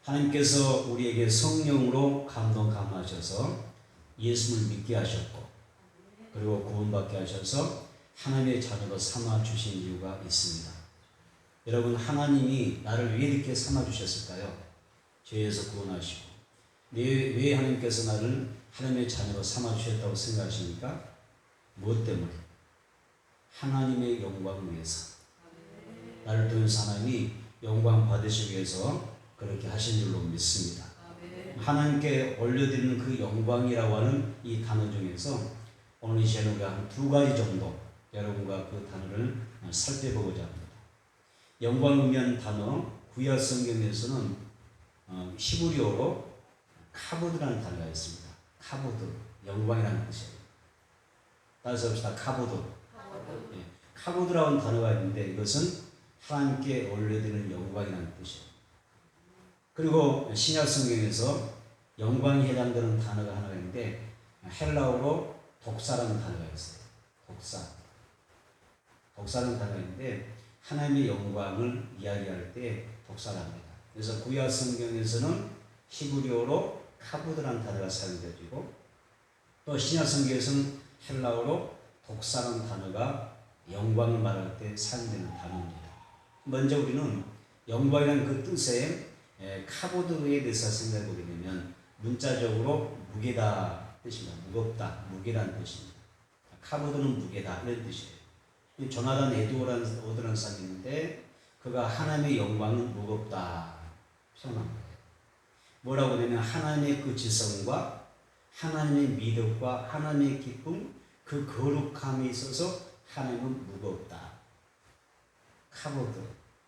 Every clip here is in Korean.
하나님께서 우리에게 성령으로 감동하셔서 예수를 믿게 하셨고, 그리고 구원받게 하셔서 하나님의 자녀로 삼아주신 이유가 있습니다. 여러분, 하나님이 나를 왜 이렇게 삼아주셨을까요? 죄에서 구원하시고. 왜 하나님께서 나를 하나님의 자녀로 삼아주셨다고 생각하십니까? 무엇 때문에? 하나님의 영광을 위해서. 나를 통해서 하나님이 영광 받으시기 위해서 그렇게 하신 줄로 믿습니다. 하나님께 올려드리는 그 영광이라고 하는 이 단어 중에서 오늘 이 시간에 우리가 한 두 가지 정도 여러분과 그 단어를 살펴보고자 합니다. 영광 의미한 단어, 구약 성경에서는 히브리어로 카보드라는 단어가 있습니다. 카보드, 영광이라는 뜻이에요. 따라서 봅시다. 카보드. 예, 카보드라는 단어가 있는데 이것은 하나님께 올려드리는 영광이라는 뜻이에요. 그리고 신약 성경에서 영광이 해당되는 단어가 하나가 있는데 헬라어로 독사라는 단어가 있어요. 독사라는 단어가 있는데 하나님의 영광을 이야기할 때 독사랍니다. 그래서 구약 성경에서는 히브리어로 카보드라는 단어가 사용되고, 또 신약 성경에서는 헬라어로 독사라는 단어가 영광을 말할 때 사용되는 단어입니다. 먼저 우리는 영광이라는 그 뜻의 카보드에 대해서 생각해 보게 되면 문자적으로 무게다 뜻입니다. 무겁다, 무게라는 뜻입니다. 카보드는 무게다 이런 뜻이에요. 조나단 에드워드라는 사람이 있는데 그가 하나님의 영광은 무겁다 표현한 거예요. 뭐라고 하냐면 하나님의 그 지성과 하나님의 미덕과 하나님의 기쁨, 그 거룩함에 있어서 하나님은 무겁다. 카보드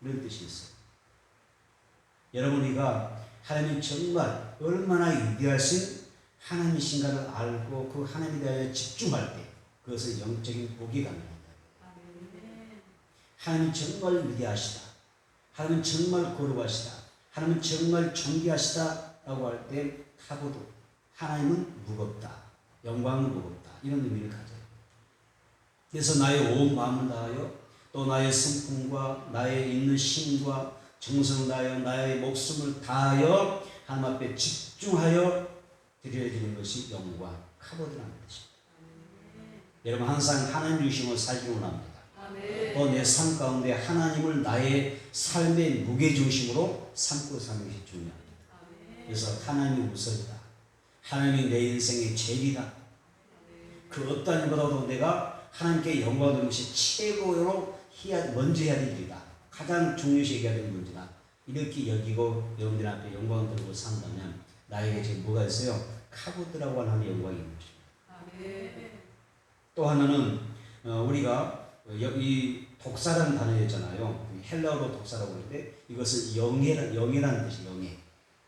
이런 뜻이 있어요. 여러분이가 하나님이 정말 얼마나 위대하신 하나님이신가를 알고 그 하나님에 대하여 집중할 때 그것은 영적인 복이 갑니다. 하나님 정말 위대하시다. 하나님 정말 거룩하시다. 하나님 정말 존귀하시다 라고 할 때 카보드, 하나님은 무겁다. 영광은 무겁다. 이런 의미를 가져요. 그래서 나의 온 마음을 다하여 또 나의 성품과 나의 있는 힘과 정성을 다하여 나의 목숨을 다하여 하나님 앞에 집중하여 드려지는 것이 영광, 카보드라는 것입니다. 여러분 항상 하나님 중심으로 살기를 원합니다. 또 내 삶 가운데 하나님을 나의 삶의 무게중심으로 삼고 사는 것이 중요합니다. 그래서 하나님이 우선이다. 하나님이 내 인생의 제일이다. 그 어떤 일보다도 내가 하나님께 영광 드리는 것이 최고로 먼저 해야 될 일이다. 가장 중요시 여겨야 될 문제다. 이렇게 여기고 여러분들 앞에 영광을 들고 산다면 나에게 지금 뭐가 있어요? 카보드라고 하는 영광이 있는 것입니다. 또 하나는 우리가 이 독사라는 단어였잖아요. 헬라어로 독사라고 하는데 이것은 영예라는 뜻이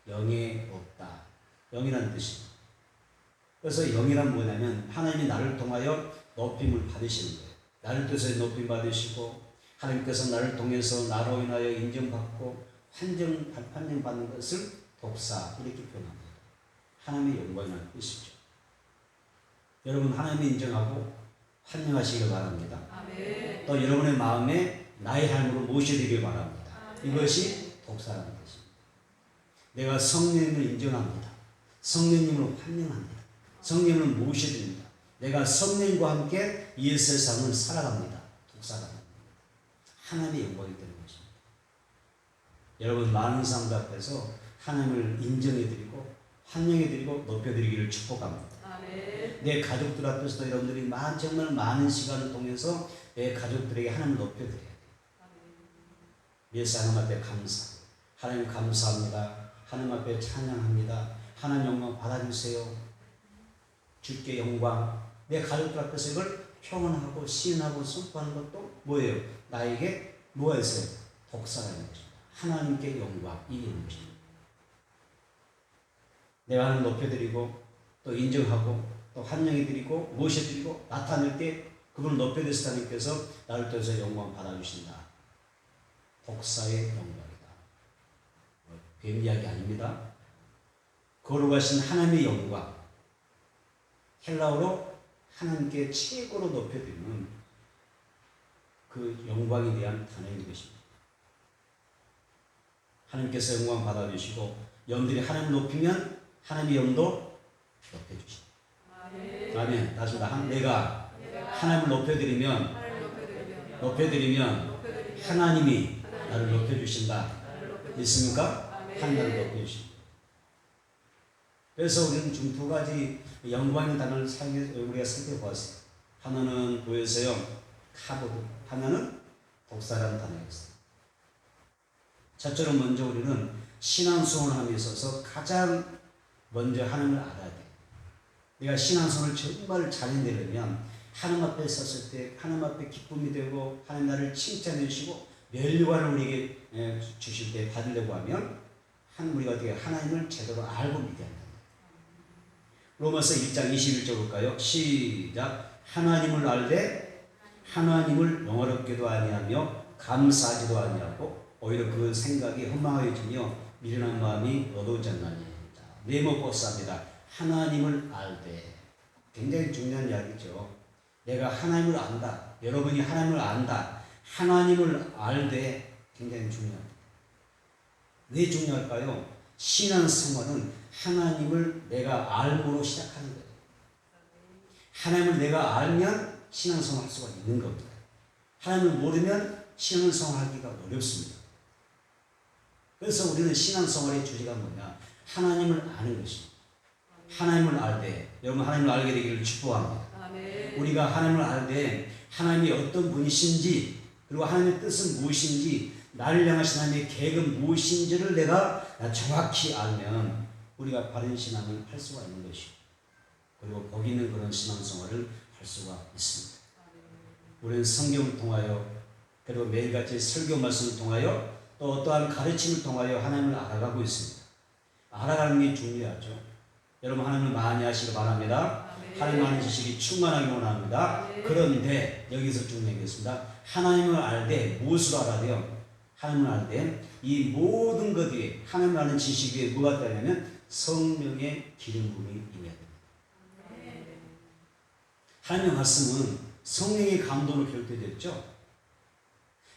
영예 없다. 영이라는 뜻입니다. 그래서 영이란 뭐냐면 하나님이 나를 통하여 높임을 받으시는 거예요. 나를 통해서 높임 받으시고 하나님께서 나를 통해서 나로 인하여 인정받고 환영받는 것을 독사 이렇게 표현합니다. 하나님의 영광이라는 뜻이죠. 여러분 하나님이 인정하고 환영하시길 바랍니다. 아멘. 또 여러분의 마음에 나의 하나님으로 모셔드리길 바랍니다. 아멘. 이것이 독사라는 뜻입니다. 내가 성령님을 인정합니다. 성령님을 환영합니다. 성령님을 모셔드립니다. 내가 성령과 함께 이 세상을 살아갑니다. 독사가 하나님의 영광이 되는 것입니다. 여러분 많은 사람들 앞에서 하나님을 인정해드리고 환영해드리고 높여드리기를 축복합니다. 아멘. 내 가족들 앞에서도 여러분들이 정말 많은 시간을 통해서 내 가족들에게 하나님을 높여드려야 돼요. 예수 하나님 앞에 감사. 하나님 감사합니다. 하나님 앞에 찬양합니다. 하나님 영광 받아주세요. 주께 영광. 내 가족들 앞에서 이걸 표현하고 시인하고 선포하는 것도 뭐예요? 나에게 뭐가 있어요? 독사라는 것입니다. 하나님께 영광 이게 있는 것입니다. 내가 하나님 높여드리고 또 인정하고 또 환영해드리고 모셔드리고 나타낼 때 그분을 높여드려서 하나님께서 나를 통해서 영광 받아주신다. 독사의 영광이다. 뱀 이야기 아닙니다. 거룩하신 하나님의 영광. 헬라어로 하나님께 최고로 높여드리는 그 영광에 대한 단어인 것입니다. 하나님께서 영광 받아주시고 영들이 하나님을 높이면 하나님의 영도 높여주신다. 아멘. 다시 한번 내가 하나님을 높여드리면 하나님이 나를 높여주신다. 믿습니까? 하나님 나를 높여주신다. 그래서 우리는 지금 두 가지 영광의 단어를 우리가 살펴보았어요. 하나는 보여서요, 카보드. 하나는 독사라는 단어였어요. 첫째로 먼저 우리는 신앙생활함에 있어서 가장 먼저 하나님을 알아야 돼. 내가 신앙생활을 정말 잘해내려면 하나님 앞에 섰을 때 하나님 앞에 기쁨이 되고 하나님 나를 칭찬해 주시고 멸류관을 우리에게 주실 때 받으려고 하면 우리가 어떻게 하나님을 제대로 알고 믿어야 한다. 로마서 1장 21절 볼까요? 시작. 하나님을 알되 하나님을 영화롭게도 아니하며 감사하지도 아니하고 오히려 그 생각이 허망하여지며 미련한 마음이 어두워지 않나니. 네모버스합니다. 하나님을 알되. 굉장히 중요한 이야기죠. 내가 하나님을 안다. 여러분이 하나님을 안다. 하나님을 알되 굉장히 중요합니다. 왜 중요할까요? 신앙생활은 하나님을 내가 알므로 시작하는 거예요. 하나님을 내가 알면 신앙생활 할 수가 있는 겁니다. 하나님을 모르면 신앙생활 하기가 어렵습니다. 그래서 우리는 신앙생활의 주제가 뭐냐? 하나님을 아는 것입니다. 하나님을 알되, 여러분 하나님을 알게 되기를 축복합니다. 아멘. 우리가 하나님을 알되 하나님이 어떤 분이신지 그리고 하나님의 뜻은 무엇인지 나를 향하신 하나님의 계획은 무엇인지를 내가 정확히 알면 우리가 바른 신앙을 할 수가 있는 것이고 그리고 복 있는 그런 신앙생활을 할 수가 있습니다. 우리는 성경을 통하여 그리고 매일같이 설교 말씀을 통하여 또 어떠한 가르침을 통하여 하나님을 알아가고 있습니다. 알아가는 게 중요하죠. 여러분 하나님을 많이 하시기 바랍니다. 하나님 아는 지식이 충만하기 원합니다. 그런데 여기서 중요한 게 있습니다. 하나님을 알되 무엇을 알아야 돼요? 하나님을 알되 이 모든 것이 하나님을 아는 지식 위에 뭐가 있다면 성령의 기름 부음이 임해야 됩니다. 하나님의 말씀은 성령의 감동으로 결정됐죠.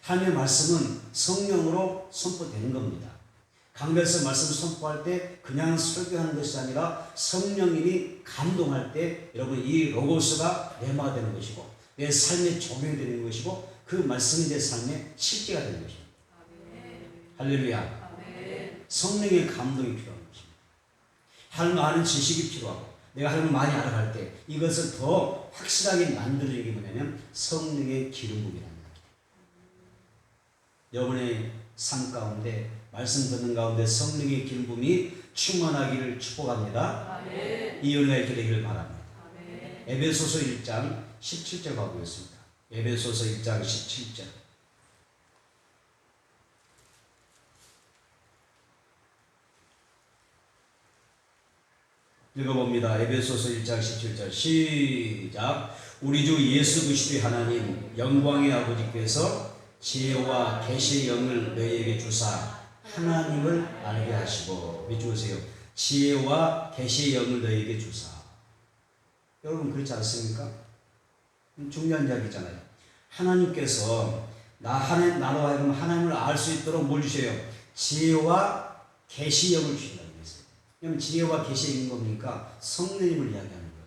하나님의 말씀은 성령으로 선포되는 겁니다. 강단에서 말씀을 선포할 때 그냥 설교하는 것이 아니라 성령님이 감동할 때 여러분 이 로고스가 내마가 되는 것이고 내 삶에 적용이 되는 것이고 그 말씀이 내 삶에 실제가 되는 것입니다. 아멘. 할렐루야. 아멘. 성령의 감동이 필요한 것입니다. 하나님을 아는 지식이 필요하고 내가 하나님을 많이 알아갈 때 이것을 더 확실하게 만들어주는 게 뭐냐면 성령의 기름 부음이라는 거예요. 여러분의 삶 가운데 말씀 듣는 가운데 성령의 기름 부음이 충만하기를 축복합니다. 아멘. 이 은혜가 있게 되기를 바랍니다. 아멘. 에베소서 1장 17절 가보겠습니다. 에베소서 1장 17절. 읽어봅니다. 에베소서 1장 17절 시작. 우리 주 예수 그리스도의 하나님 영광의 아버지께서 지혜와 계시의 영을 너희에게 주사 하나님을 알게 하시고 믿으세요. 지혜와 계시의 영을 너희에게 주사. 여러분 그렇지 않습니까? 중요한 이야기잖아요. 하나님께서 나로 하여금 하나님을 알 수 있도록 뭘 주셔요? 지혜와 계시의 영을 주신다는 거예요. 그럼 지혜와 계시의 영이 뭡니까? 성령님을 이야기하는 거예요.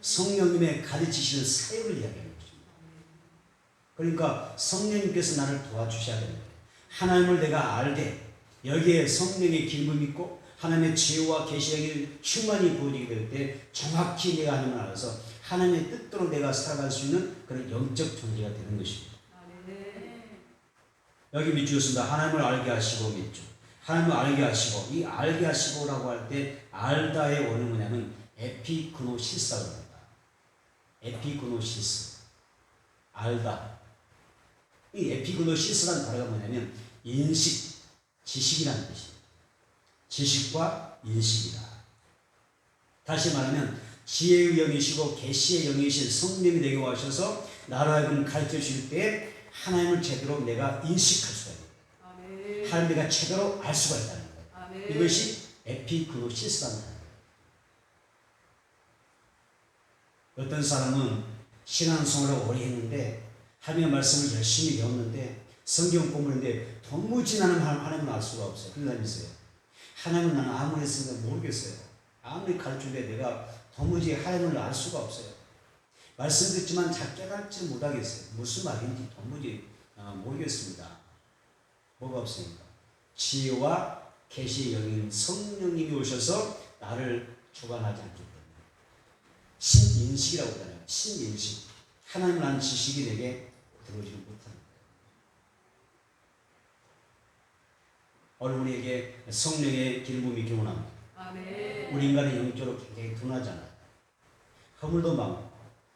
성령님의 가르치시는 사역을 이야기하는 것입니다. 그러니까 성령님께서 나를 도와주셔야 됩니다. 하나님을 내가 알되 여기에 성령의 기름이 있고 하나님의 지혜와 계시의 충만히 부어지게 될 때 정확히 내가 하나님을 알아서 하나님의 뜻대로 내가 살아갈 수 있는 그런 영적 존재가 되는 것입니다. 여기 밑줄였습니다. 하나님을 알게 하시고 밑줄. 하나님을 알게 하시고 이 알게 하시고라고 할 때 알다의 원은 뭐냐면 에피그노시스라고 합니다. 에피그노시스. 알다. 이 에피그노시스라는 단어가 뭐냐면 인식, 지식이라는 뜻입니다. 지식과 인식이다. 다시 말하면 지혜의 영이시고 계시의 영이신 성령이 내게 와셔서 나로 하여금 가르쳐 주실 때 하나님을 제대로 내가 인식할 수가 있다. 하나님 내가 제대로 알 수가 있다는 거예요. 아멘. 이것이 에피그노시스라는 거예요. 어떤 사람은 신앙생활을 오래 했는데 하나님의 말씀을 열심히 배웠는데 성경 공부했는데 도무지 나는 하나님을 알 수가 없어요. 그런 사람이 있어요. 하나님은 나는 아무리 생각 모르겠어요. 아무리 가르쳐도 내가 도무지 하나님을 알 수가 없어요. 말씀 듣지만 잘 깨닫지 못하겠어요. 무슨 말인지 도무지 모르겠습니다. 뭐가 없으니까? 지혜와 계시의 영인 성령님이 오셔서 나를 주관하지 않기 때문에. 신인식이라고 하잖아요. 신인식. 하나님을 아는 지식이 내게 들어오지 못하는 거예요. 오늘 우리에게 성령의 기름 부음이 기원합니다. 아멘. 우리 인간의 영적으로 굉장히 둔하잖아요. 허물도 많고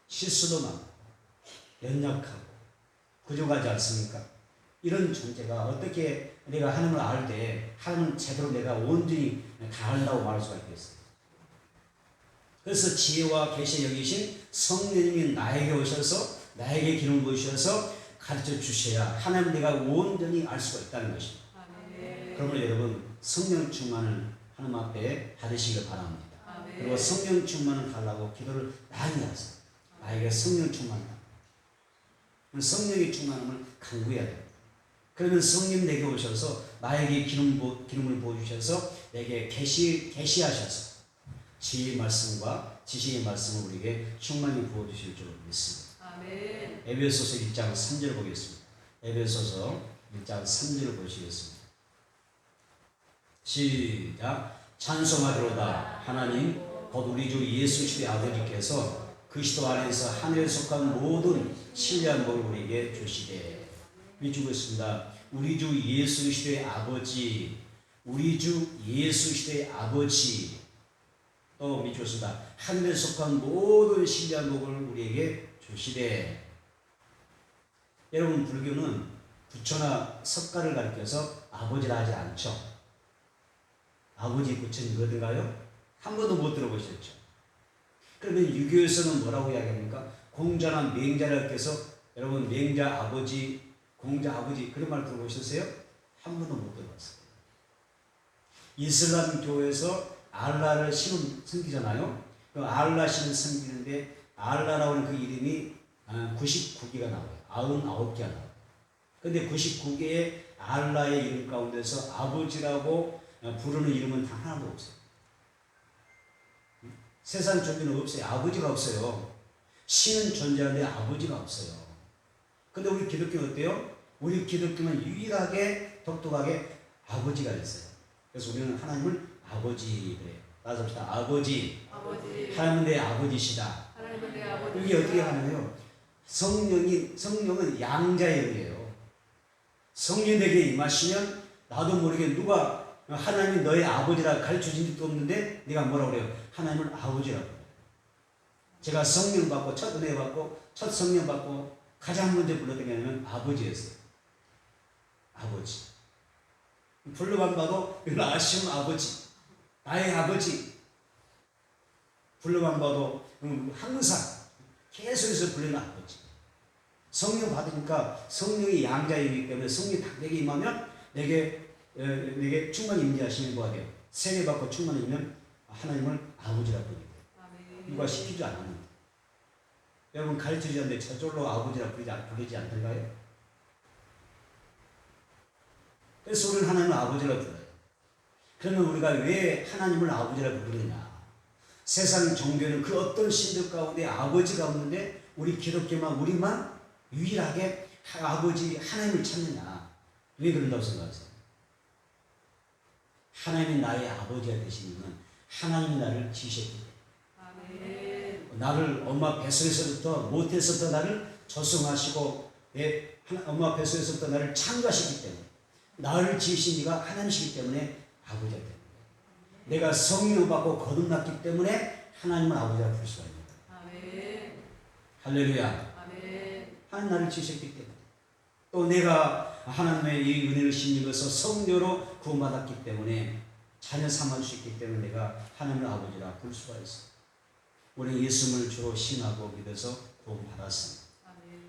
실수도 많고 연약하고 부족하지 않습니까? 이런 존재가 어떻게 내가 하나님을 알 때 하나님을 제대로 내가 온전히 다 안다고 말할 수가 있겠어요? 그래서 지혜와 계시의 영이신 성령님이 나에게 오셔서 나에게 기름 부으셔서 가르쳐 주셔야 하나님을 내가 온전히 알 수가 있다는 것입니다. 그러므로 여러분 성령 충만을 하나님 앞에 받으시길 바랍니다. 그리고 성령 충만을 달라고 기도를 많이 하세요. 나에게 성령 충만이다. 성령의 충만함을 강구해야 됩니다. 그러면 성령 내게 오셔서 나에게 기름을 부어주셔서 내게 계시하셔서 지혜의 말씀과 지식의 말씀을 우리에게 충만히 부어주실 줄 믿습니다. 아멘. 에베소서 1장 3절 보겠습니다. 에베소서 1장 3절을 보시겠습니다. 시작. 찬송하리로다. 하나님 곧 우리 주 예수 그리스도의 아버지께서 그리스도 안에서 하늘에 속한 모든 신뢰한 복을 우리에게 주시되. 미치고 있습니다. 우리 주 예수 그리스도의 아버지, 우리 주 예수 그리스도의 아버지. 또 미치겠습니다. 하늘에 속한 모든 신뢰한 복을 우리에게 주시되. 여러분 불교는 부처나 석가를 가리켜서 아버지라 하지 않죠. 아버지 부처님 그러던가요? 한 번도 못 들어보셨죠? 그러면 유교에서는 뭐라고 이야기합니까? 공자나 맹자를 께서 여러분 맹자 아버지, 공자 아버지 그런 말 들어보셨어요? 한 번도 못 들어봤어요. 이슬람 교에서 알라를 신은 섬기잖아요. 그 알라 신은 섬기는데 알라라고 하는 그 이름이 99개가 나와요. 99개가 나와요. 근데 99개의 알라의 이름 가운데서 아버지라고 부르는 이름은 단 하나도 없어요. 세상 존재는 없어요. 아버지가 없어요. 신은 존재하는데 아버지가 없어요. 근데 우리 기독교는 어때요? 우리 기독교는 유일하게 독특하게 아버지가 있어요. 그래서 우리는 하나님을 아버지 그래요. 나서 합시다. 아버지. 하나님은 내 아버지시다. 이게 어떻게 하냐면요. 성령은 양자의 영이에요. 성령 내게 임하시면 나도 모르게 누가 하나님이 너의 아버지라 가르쳐준 적도 없는데 네가 뭐라고 그래요? 하나님을 아버지라고 그래요. 제가 성령 받고 첫 은혜 받고 첫 성령 받고 가장 먼저 불렀던 게 아니면 아버지였어요. 아버지. 불러만 봐도 이건 아쉬운 아버지. 나의 아버지. 불러만 봐도 항상 계속해서 부르는 아버지. 성령 받으니까 성령이 양자이기 때문에 성령이 딱 내게 임하면 내게 충만히 임재하시는 거가 돼요. 세례받고 충만이면 하나님을 아버지라고 부르게. 누가 시키지 않았는데. 여러분 가르치지 않는데 저절로 아버지라고 부르지 않던가요? 그래서 우리는 하나님을 아버지라고 불러요. 그러면 우리가 왜 하나님을 아버지라고 부르느냐? 세상 종교는 그 어떤 신들 가운데 아버지가 없는데 우리 기독교만 우리만 유일하게 아버지 하나님을 찾느냐? 왜 그런다고 생각하세요? 하나님이 나의 아버지가 되시는 하나님이 나를 지으셨기 때문에. 나를 엄마 뱃속에서부터 모태에서부터 나를 조성하시고 내 엄마 뱃속에서부터 나를 창조하셨기 때문에 나를 지으신 이가 하나님이시기 때문에 아버지가 됩니다. 내가 성령 받고 거듭났기 때문에 하나님을 아버지라 부를 수가 있습니다. 아멘. 할렐루야. 아멘. 하나님 나를 지으셨기 때문에 또 내가 하나님의 이 은혜를 심입어서 성녀로 구원받았기 때문에 자녀 삼아주셨기 때문에 내가 하나님을 아버지라 부를 수가 있어요. 우리는 예수님을 주로 신하고 믿어서 구원받았습니다.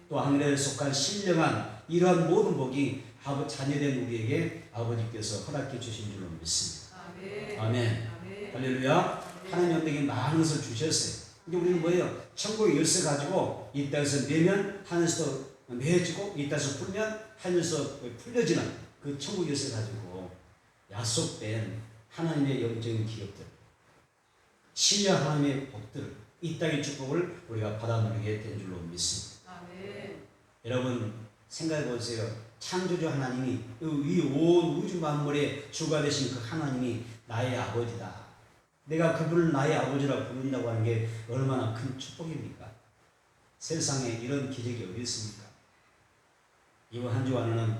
또 하늘에 속한 신령한 이러한 모든 복이 자녀된 우리에게 아버지께서 허락해 주신 줄로 믿습니다. 아멘. 아멘. 아멘. 할렐루야. 하나님 우리에게 많은 것을 주셨어요. 근데 우리는 뭐예요? 천국의 열쇠 가지고 이 땅에서 내면 하늘에서 내주고 이 땅에서 풀면 하늘에서 풀려지는 그 천국 열쇠 가지고 약속된 하나님의 영적인 기업들, 신령 하나님의 복들, 이 땅의 축복을 우리가 받아 누리게 된 줄로 믿습니다. 아멘. 여러분 생각해 보세요. 창조주 하나님이 이 온 우주 만물의 주가 되신 그 하나님이 나의 아버지다. 내가 그분을 나의 아버지라고 부른다고 하는 게 얼마나 큰 축복입니까? 세상에 이런 기적이 어디 있습니까? 이번 한 주간은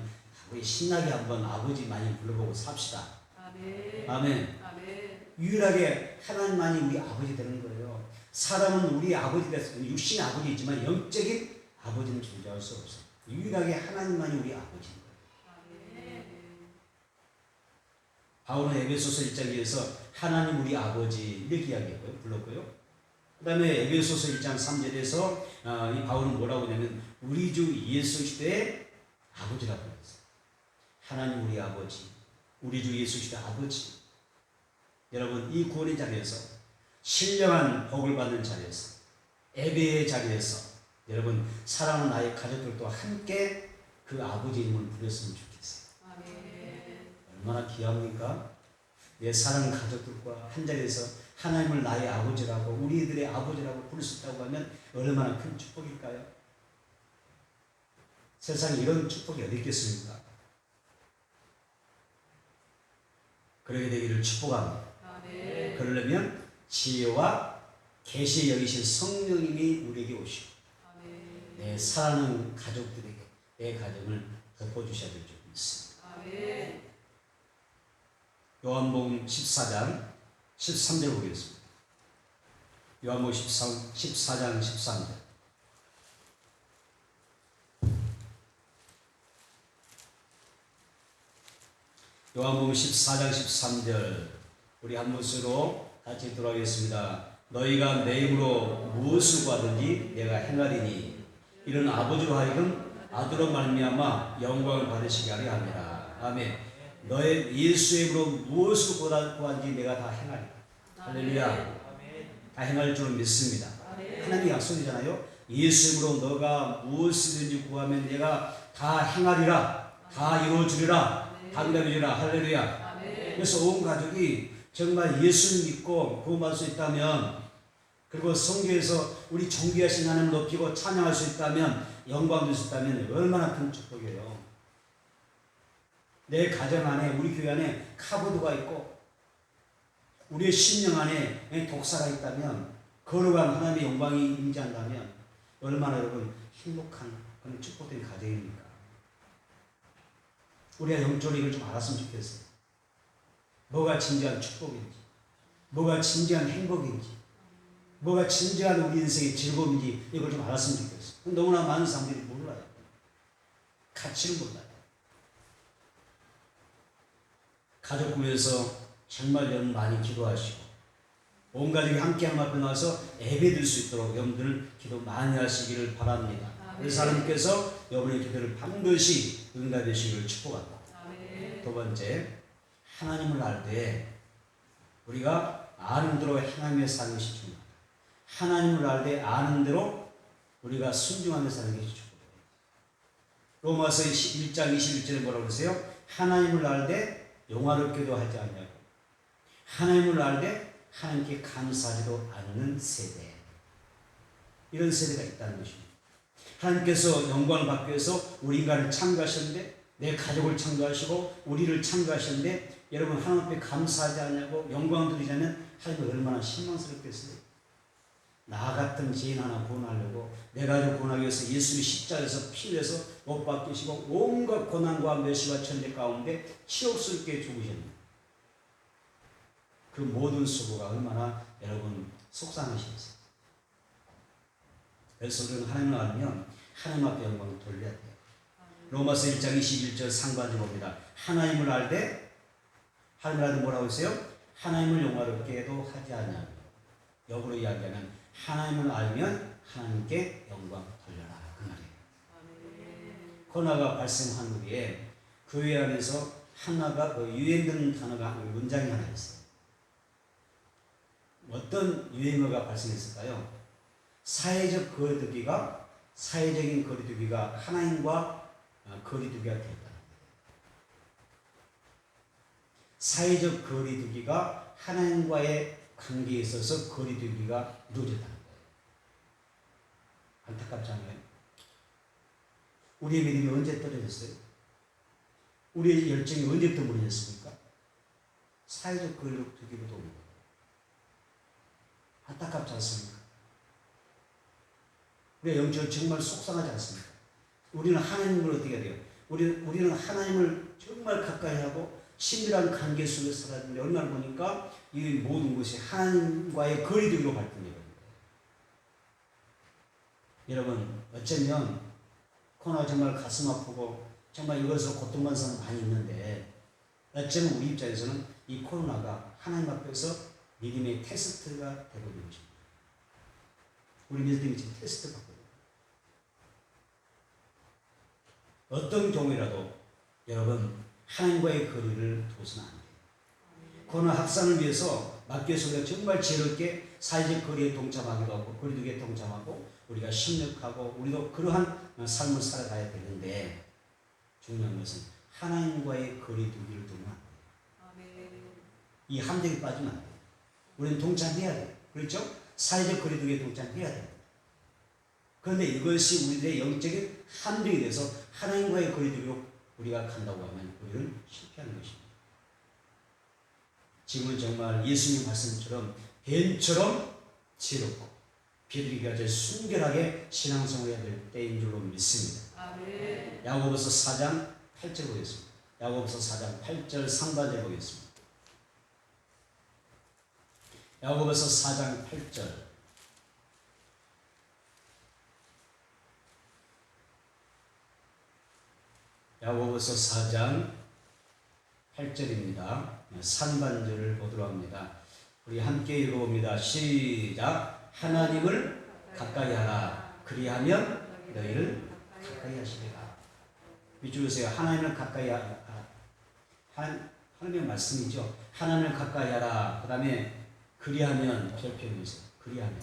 우리 신나게 한번 아버지 많이 불러보고 삽시다. 아멘. 아멘. 아멘. 유일하게 하나님만이 우리 아버지 되는 거예요. 사람은 우리 아버지 됐을 육신의 아버지 있지만 영적인 아버지는 존재할 수 없어요. 유일하게 하나님만이 우리 아버지인 거예요. 아멘. 바울은 에베소서 1장에서 하나님 우리 아버지 이렇게 이야기했고요. 불렀고요. 그 다음에 에베소서 1장 3절에서 이 바울은 뭐라고 하냐면 우리 주 예수 그리스도의 아버지라고 했어요. 하나님 우리 아버지, 우리 주 예수 그리스도의 아버지. 여러분 이 구원의 자리에서 신령한 복을 받는 자리에서 예배의 자리에서 여러분 사랑하는 나의 가족들도 함께 그 아버지 이름을 부렸으면 좋겠어요. 아멘. 얼마나 귀합니까? 내 사랑하는 가족들과 한 자리에서 하나님을 나의 아버지라고 우리들의 아버지라고 부를 수 있다고 하면 얼마나 큰 축복일까요? 세상에 이런 축복이 어디 있겠습니까? 그러게 되기를 축복합니다. 아멘. 그러려면 지혜와 계시에 여기신 성령님이 우리에게 오시고 아멘. 내 사랑하는 가족들에게 내 가정을 덮어주셔야 될 줄 믿습니다. 아멘. 요한복음 14장 13절 보겠습니다. 요한복음 14장 13절. 요한복음 14장 13절 우리 한 문수로 같이 돌아가겠습니다. 너희가 내 이름으로 무엇을 구하든지 내가 행하리니 이런 아버지로 하여금 아들로 말미암아 영광을 받으시게 하려 함이라. 아멘. 너의 예수의 이름으로 무엇을 구하든지 내가 다 행하리. 할렐루야. 다 행할 줄 믿습니다. 하나님의 약속이잖아요. 예수 이름으로 너가 무엇이든지 구하면 내가 다 행하리라. 다 이루어주리라. 답답해주라. 할렐루야. 그래서 온 가족이 정말 예수를 믿고 구원받을 수 있다면 그리고 성교에서 우리 존귀하신 하나님을 높이고 찬양할 수 있다면 영광 줄 수 있다면 얼마나 큰 축복이에요. 내 가정 안에 우리 교회 안에 카보드가 있고 우리의 심령 안에 독사가 있다면 거룩한 하나님의 영광이 임재한다면 얼마나 여러분 행복한 그런 축복된 가정입니까? 우리가 영적으로 이걸 좀 알았으면 좋겠어요. 뭐가 진정한 축복인지, 뭐가 진정한 행복인지, 뭐가 진정한 우리 인생의 즐거움인지 이걸 좀 알았으면 좋겠어요. 너무나 많은 사람들이 몰라요. 가치를 몰라요. 가족 구에서 정말 여러분 많이 기도하시고 온 가족이 함께 하나님 앞에 나와서 예배드릴 수 있도록 여러분들 기도 많이 하시기를 바랍니다. 그래서 하나님께서 여러분의 기도를 반드시 응답되시기를 축복합니다. 두 번째, 하나님을 알 때 우리가 아는 대로 하나님의 사는 것이 중요합니다. 하나님을 알 때 아는 대로 우리가 순종하며 사는 것이 중요합니다. 로마서 1장 21절에 뭐라고 그러세요? 하나님을 알 때 영화롭게도 하지 않냐고. 하나님을 알 때 하나님께 감사하지도 않는 세대. 이런 세대가 있다는 것입니다. 하나님께서 영광을 받기 위해서 우리 인간을 창조하셨는데 내 가족을 창조하시고 우리를 창조하셨는데 여러분 하나님 앞에 감사하지 않냐고 영광 드리자면 하나님 얼마나 실망스럽겠어요. 나 같은 죄인 하나 구원하려고 내 가족 구원하기 위해서 예수님이 십자가에서 피 흘려서 못 박히시고 온갖 고난과 멸시와 천대 가운데 치욕스럽게 죽으셨습니다. 그 모든 수고가 얼마나 여러분 속상하시겠어요. 그래서 우리는 하나님을 알면 하나님 앞에 영광을 돌려야 돼요. 로마서 1장 21절 상반절 봅니다. 하나님을 알 때 하나님을 알 때 뭐라고 했어요? 하나님을 영화롭게도 하지 않냐고. 역으로 이야기하면 하나님을 알면 하나님께 영광 돌려라 그 말이에요. 코로나가 발생한 후에 교회 안에서 하나가 유행되는 단어가 문장이 하나 있어요. 어떤 유행어가 발생했을까요? 사회적인 거리두기가 하나님과 거리두기가 됐다. 사회적 거리두기가 하나님과의 관계에 있어서 거리두기가 이루어졌다는 거예요. 안타깝지 않아요? 우리의 믿음이 언제 떨어졌어요? 우리의 열정이 언제부터 무너졌습니까? 사회적 거리두기부터 온 거예요. 안타깝지 않습니까? 우리의 영적으로 정말 속상하지 않습니까? 우리는 하나님을 어떻게 해야 돼요? 우리는 하나님을 정말 가까이 하고 친밀한 관계 속에서 살았는데 어느 날 보니까 이 모든 것이 하나님과의 거리두기로 발전되는 거예요. 여러분, 어쩌면 코로나가 정말 가슴 아프고 정말 이것으로 고통받는 사람 많이 있는데 어쩌면 우리 입장에서는 이 코로나가 하나님 앞에서 믿음의 테스트가 되고 있는 것입니다. 우리 믿음이 지금 테스트 받고 있는 거예요. 어떤 경우라도 여러분 하나님과의 거리를 두어서는 안 돼요. 코로나 확산을 위해서 막교회에서 정말 지혜롭게 사회적 거리에 동참하기도 하고 거리두기에 동참하고 우리가 심력하고 우리도 그러한 삶을 살아가야 되는데 중요한 것은 하나님과의 거리두기를 두면 안 돼요. 이 함정에 빠지면 안 돼요. 우리는 동참해야 돼요. 그렇죠? 사회적 거리두기에 동참해야 돼요. 그런데 이것이 우리들의 영적인 함정이 돼서 하나님과의 거리두기로 우리가 간다고 하면 우리는 실패하는 것입니다. 지금은 정말 예수님 말씀처럼 뱀처럼 지혜롭고 비둘기가 아주 순결하게 신앙생활을 해야 될 때인 줄로 믿습니다. 아멘. 야고보서 4장 8절 보겠습니다. 야고보서 4장 8절 상반절 보겠습니다. 야고보서 4장 8절 야고보서 4장 8절입니다. 상반절을 보도록 합니다. 우리 함께 읽어봅니다. 시작. 하나님을 가까이 하라. 그리하면 너희를 가까이 하시리라. 밑줄 그으세요. 하나님을 가까이 하라. 하나님의 말씀이죠. 하나님을 가까이 하라. 그 다음에 그리하면 별표를 넣으세요. 그리하면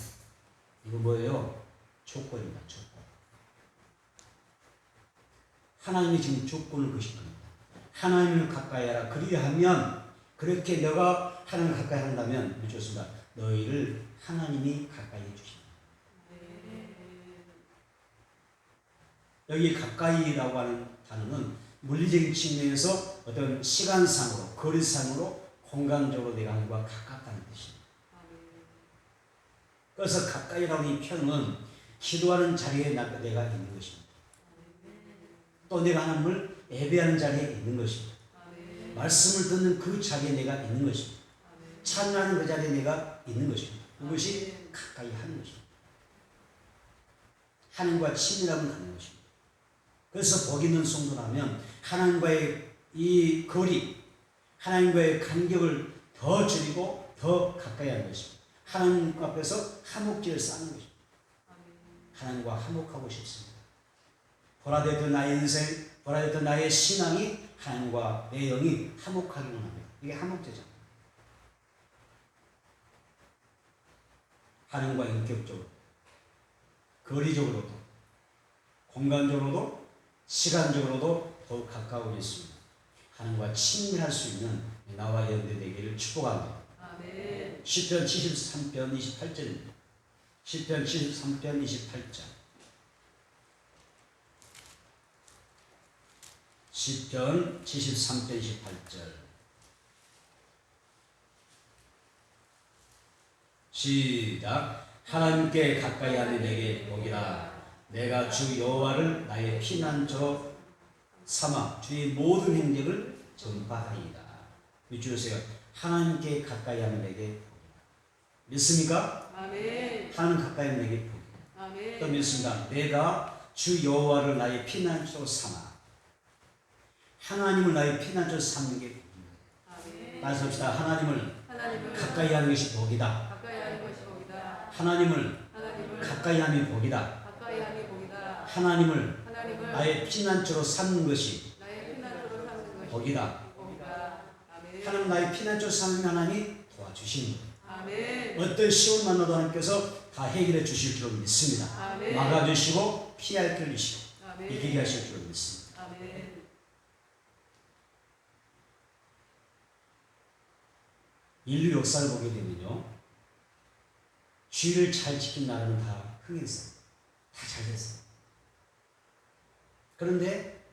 이거 뭐예요? 조건입니다. 조건. 하나님이 지금 조건을 거신 겁니다. 하나님을 가까이 하라. 그리하면 그렇게 너가 하나님을 가까이 한다면 좋습니다. 너희를 하나님이 가까이 해주십니다. 여기 가까이라고 하는 단어는 물리적인 측면에서 어떤 시간상으로 거리상으로 공간적으로 내가 하나님과 가깝다는 뜻입니다. 그래서 가까이라는 이 표현은 기도하는 자리에 내가 있는 것입니다. 또 내가 하나님을 예배하는 자리에 있는 것입니다. 말씀을 듣는 그 자리에 내가 있는 것입니다. 찬양하는 그 자리에 내가 있는 것입니다. 그것이 가까이 하는 것입니다. 하나님과 친밀함을 갖는 것입니다. 그래서 복 있는 성도라면 하나님과의 이 거리, 하나님과의 간격을 더 줄이고 더 가까이 하는 것입니다. 하나님 앞에서 화목제를 쌓는 것입니다. 하나님과 화목하고 싶습니다. 보라되던 나의 인생, 보라되던 나의 신앙이 하나님과 내 영이 화목하기를 원합니다. 이게 화목제죠. 하나님과 인격적으로, 거리적으로도, 공간적으로도, 시간적으로도 더욱 가까워져 있습니다. 하나님과 친밀할 수 있는 나와 여러분들 되기를 축복합니다. 아멘. 시편 73편 28절입니다. 시편 73편 28절. 시편 73편 28절. 시작. 하나님께 가까이 하는 내게 복이라. 내가 주 여호와를 나의 피난처 삼아 주의 모든 행적을 전파하리이다. 밑줄으세요. 하나님께 가까이 하는 내게 복이라. 믿습니까? 아멘. 하나님 가까이 하는 내게 복이라. 아멘. 또 믿습니다. 내가 주 여호와를 나의 피난처 삼아. 하나님을 나의 피난처 삼는 게 복입니다. 아멘. 말씀합시다. 하나님을 하나님을 가까이 하는 것이 복이다. 가까이 하는 것이 복이다. 하나님을 하나님을 가까이 하면 복이다. 가까이 하니 복이다. 하나님을 하나님을 나의 피난처로 삼는 것이 나의 피난처로 삼는 것이 복이다. 복이다. 아멘. 하나님 나의 피난처로 삼는 하나님이 도와주시는 거예요. 아멘. 어떤 시험을 만나도 하나님께서 다 해결해 주실 줄 믿습니다. 아멘. 막아주시고 피할 길을 주시고 아멘. 이기게 하실 줄 믿습니다. 아멘. 인류 역사를 보게 되면요, 주의를 잘 지킨 나라는 다 흥했어요. 다 잘 됐어요. 그런데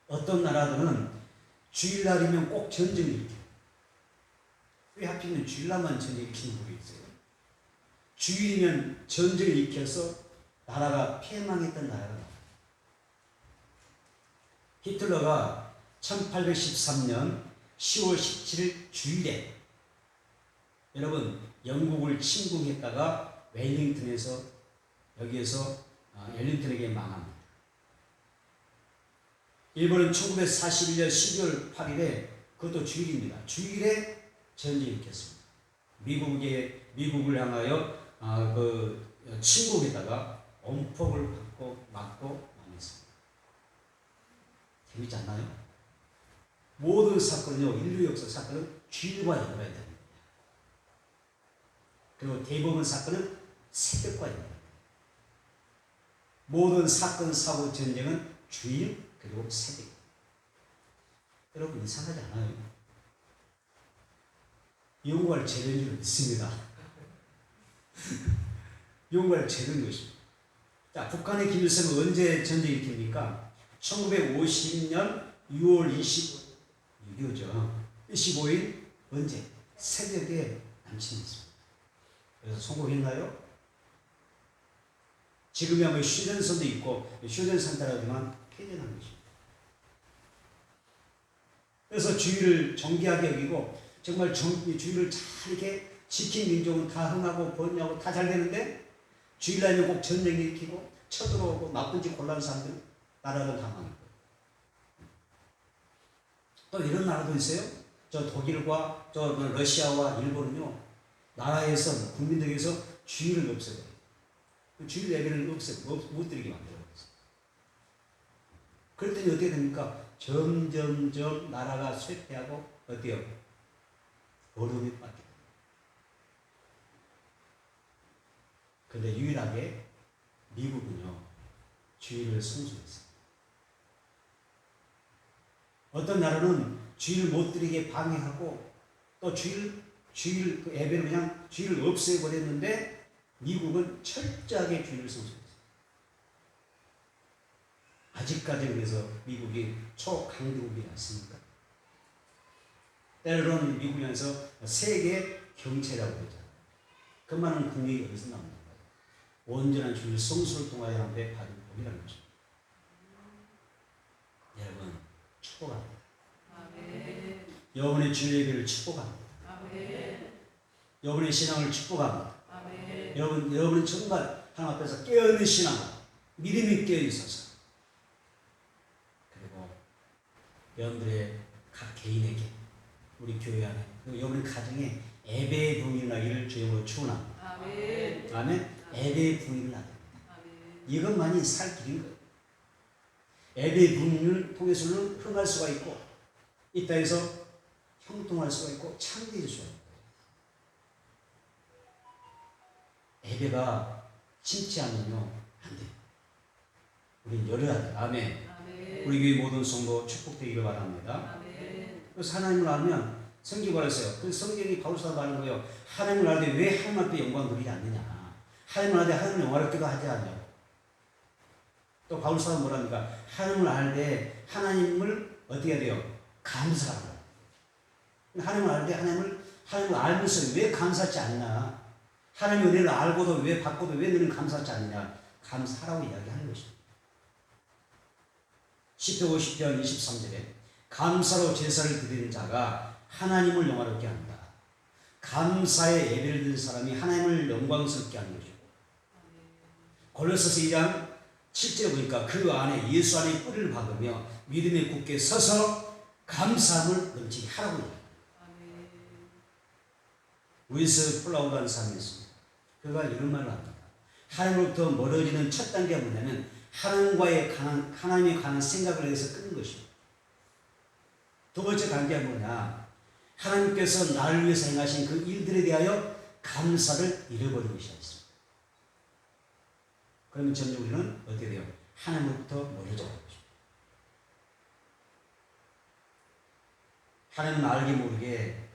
어떤 나라들은 주일날이면 꼭 전쟁을 일으켜요. 왜 하필이면 주일날만 전쟁을 일으키는 모르겠어요. 주일이면 전쟁을 일으켜서 나라가 패망했던 나라가 나와요. 히틀러가 1813년 10월 17일 주일에 여러분 영국을 침공했다가 웰링턴에서 여기에서 웰링턴에게 망합니다. 일본은 1941년 12월 8일에 그것도 주일입니다. 주일에 전쟁을 일으켰습니다. 미국을 향하여 침공했다가 엄폭을 맞고 망했습니다. 재밌지 않나요? 모든 사건은요, 인류 역사 사건은 주일과 연관이 됩니다. 그리고 대부분 사건은 새벽과 연관이 됩니다. 모든 사건, 사고, 전쟁은 주일 그리고 새벽. 여러분 이상하지 않아요? 연구할 제대인 줄 믿습니다. 연구할 제대인 것입니다. 자, 북한의 김일성은 언제 전쟁을 일으킵니까? 1950년 6월 25일 언제? 새벽에 남친이 있습니다. 그래서 성공했나요? 지금이야 뭐 휴전선도 있고 휴전선다라지만 폐전한 것입니다. 그래서 주의를 정기하게 여기고 정말 주의를 잘 이렇게 지킨 민족은 다 흥하고 번영하고 다 잘 되는데 주일날이면 꼭 전쟁 일으키고 쳐들어오고 나쁜 짓 골라는 사람들 나라를 다 망하고 또 이런 나라도 있어요. 저 독일과 저 러시아와 일본은요 나라에서 국민들에게서 주의를 없애버려요. 주일 예배를 못 드리게 만들어버렸어요. 그랬더니 어떻게 됩니까? 점점점 나라가 쇠퇴하고 어때요? 어려움이 빠져요. 그런데 유일하게 미국은요 주일을 성수했어요. 어떤 나라는 주일을 못 드리게 방해하고 또 주일 그 예배를 그냥 주일을 없애버렸는데 미국은 철저하게 주일을 성수했어요. 아직까지 그래서 미국이 초강대국이지 않습니까? 때로는 미국에서 세계 경제라고 그러잖아요. 그만한 국력이 어디서 나오는 거예요? 온전한 주일 성수를 통하여 하는데 받은 복이라는 것입니다. 여러분 축복합니다. 아멘. 여러분의 주일 예배를 축복합니다. 아멘. 여러분의 신앙을 축복합니다. 아멘. 여러분은 정말 하나님 앞에서 깨어있는 신앙, 믿음이 깨어있어서 그리고 여러분들의 각 개인에게 우리 교회 안에 그리고 여러분의 가정에 예배의 분이 나기를 주님으로 축원합니다. 아멘. 아멘. 예배의 분이 나게. 아멘. 이것만이 살 길인 거예요. 예배의 분을 통해서는 흥할 수가 있고 이 땅에서 형통할 수가 있고 창대해질 수가 있고 예배가 심취하면요 안 돼요. 우리는 열어야 돼요. 아멘. 아멘. 우리 교회 모든 성도 축복되기를 바랍니다. 아멘. 그래서 하나님을 알면 성경을 했어요. 그 성경이 바울사도 하는 거예요. 하나님을 알되 왜 하나님 앞에 영광 누리지 않느냐. 하나님을 알되 하나님 영화롭게도 하지 않냐고. 또 바울사도 뭐랍니까? 하나님을 알되 하나님을 어떻게 해야 돼요? 감사하라. 하나님을 알되 하나님을 알면서 왜 감사하지 않나? 하나님의 은혜를 알고도 왜 받고도 왜 너는 감사하지 않느냐? 감사하라고 이야기하는 것입니다. 시편 50편 23절에 감사로 제사를 드리는 자가 하나님을 영화롭게 한다. 감사의 예배를 드리는 사람이 하나님을 영광스럽게 하는 것이고 골로새서 2장 7절에 보니까 그 안에 예수 안에 뿌리를 박으며 믿음에 굳게 서서 감사함을 넘치게 하라고 합니다. 루이스 플라우라는 사람이 있습니다. 그가 이런 말을 합니다. 하나님으로부터 멀어지는 첫 단계가 뭐냐면 하나님에 관한 생각을 해서 끊는 것입니다. 두 번째 단계가 뭐냐? 하나님께서 나를 위해서 행하신 그 일들에 대하여 감사를 잃어버리는 것이 있습니다. 그러면 점점 우리는 어떻게 돼요? 하나님으로부터 멀어져 가는 것입니다. 하나님은 알게 모르게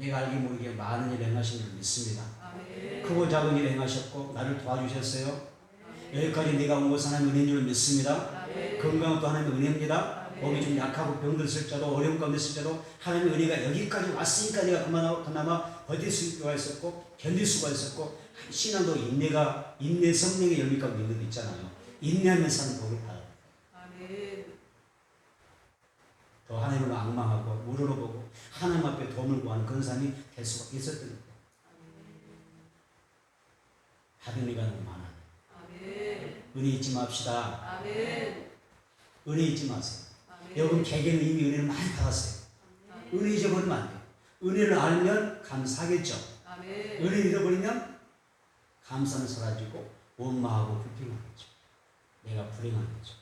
내가 알게 모르게 많은 일 행하신 줄 믿습니다. 아멘. 크고 작은 일 행하셨고 나를 도와주셨어요. 여기까지 내가 온 것은 하나님의 은혜인 줄 믿습니다. 아멘. 건강은 또 하나님의 은혜입니다. 아멘. 몸이 좀 약하고 병들었을 때도 어려운 가운데 있을 때도 하나님의 은혜가 여기까지 왔으니까 내가 그나마 버틸 수가 있었고 견딜 수가 있었고 신앙도 인내 성령의 열매 가운데 있는 거 있잖아요. 인내하면서 사는 복을 받아요. 아멘. 더 하나님을 악망하고 우러러보고 하나님 앞에 도움을 구하는 그런 삶이 될 수가 있었던 거예요. 받은 은혜가 너무 많아요. 아멘. 은혜 잊지 맙시다. 아멘. 은혜 잊지 마세요. 아멘. 여러분 개개는 이미 은혜를 많이 받았어요. 은혜 잊어버리면 안 돼요. 은혜를 알면 감사하겠죠. 아멘. 은혜를 잃어버리면 감사는 사라지고 원망하고 불평하겠죠. 내가 불행하겠죠.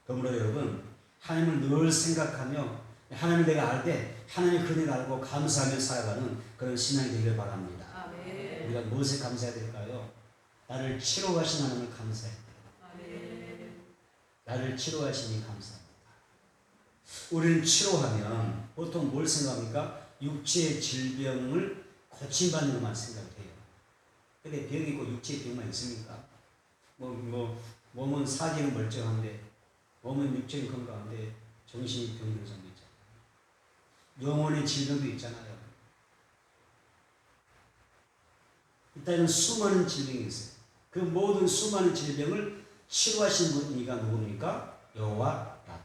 그러므로 여러분 하나님을 늘 생각하며 하나님을 내가 알 때 하나님의 은혜를 알고 감사하며 살아가는 그런 신앙이 되기를 바랍니다. 아멘. 우리가 무엇에 감사해야 될까요? 나를 치료하신 하나님을 감사해야 돼요. 아멘. 나를 치료하시니 감사합니다. 우리는 치료하면 보통 뭘 생각합니까? 육체의 질병을 고침받는 것만 생각해요. 근데 병이 있고 육체의 병만 있습니까? 몸은 사지는 멀쩡한데 몸은 육체는 건강한데 정신이 병든 사람도 있잖아요. 영혼의 질병도 있잖아요. 일단은 수많은 질병이 있어요. 그 모든 수많은 질병을 치료하신 분이가 누굽니까? 여호와 라파.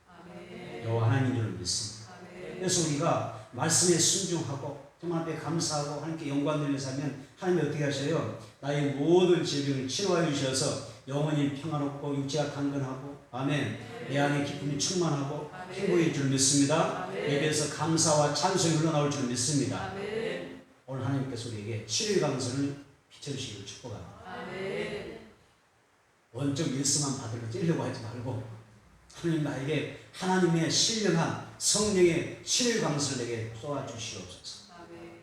아멘. 여호와 하나님인 줄 믿습니다. 아멘. 그래서 우리가 말씀에 순종하고 정말 앞에 감사하고 하나님께 영광 돌려서 하면 하나님이 어떻게 하셔요? 나의 모든 질병을 치료하여 주셔서 영혼이 평안롭고 육체가 강건하고 아멘. 내 안에 기쁨이 충만하고 행복일 줄 믿습니다. 예배에서 감사와 찬송이 흘러나올 줄 믿습니다. 아멘. 오늘 하나님께서 우리에게 치료의 강선을 비춰주시기를 축복합니다. 아멘. 원적 일수만 받으려 찌려고 하지 말고 하나님 나에게 하나님의 신령한 성령의 치료의 강선을 내게 쏘아주시옵소서. 아멘.